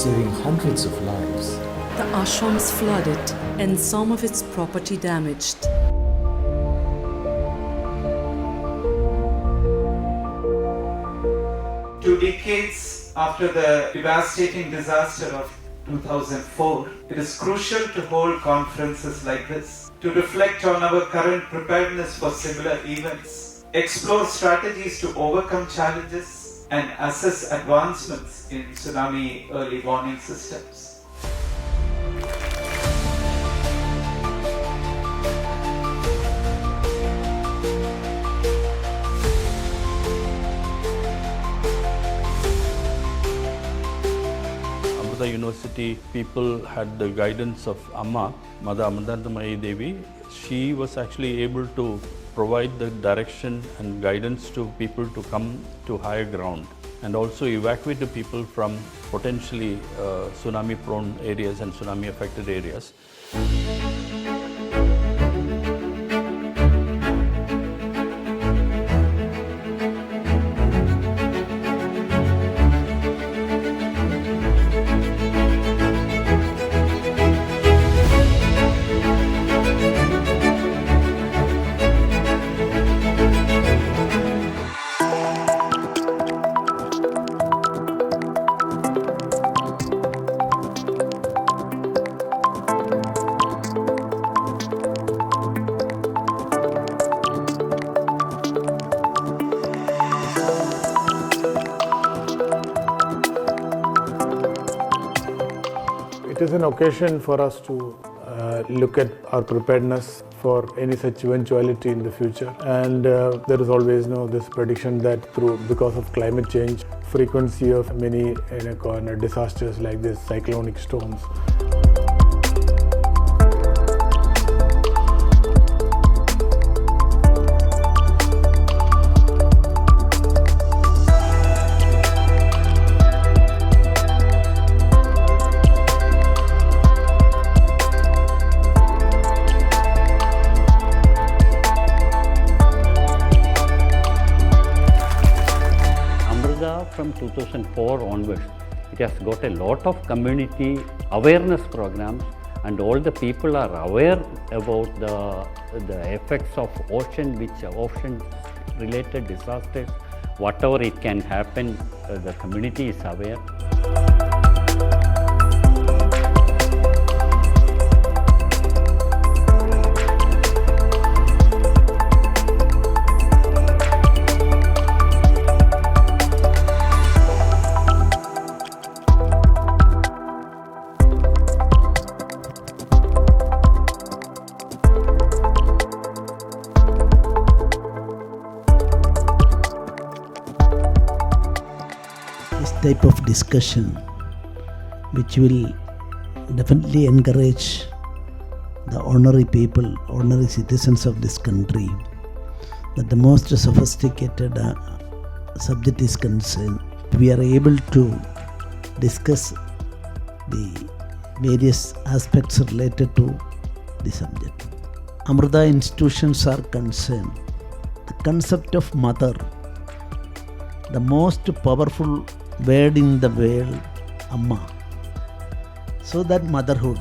saving hundreds of lives. The ashrams flooded and some of its property damaged. 2 decades after the devastating disaster of 2004, it is crucial to hold conferences like this to reflect on our current preparedness for similar events, explore strategies to overcome challenges, and assess advancements in tsunami early warning systems. Amrita University people had the guidance of Amma, Mother Amritapuri Devi. She was actually able to provide the direction and guidance to people to come to higher ground and also evacuate the people from potentially tsunami prone areas and tsunami affected areas. It is an occasion for us to look at our preparedness for any such eventuality in the future. And there is always this prediction that because of climate change, frequency of many disasters like this, cyclonic storms. From 2004 onwards, it has got a lot of community awareness programs, and all the people are aware about the effects of ocean related disasters. Whatever it can happen, the community is aware. This type of discussion, which will definitely encourage the ordinary people, ordinary citizens of this country, that the most sophisticated subject is concerned, we are able to discuss the various aspects related to the subject. Amrita institutions are concerned, the concept of mother, the most powerful word in the world, Amma. So that motherhood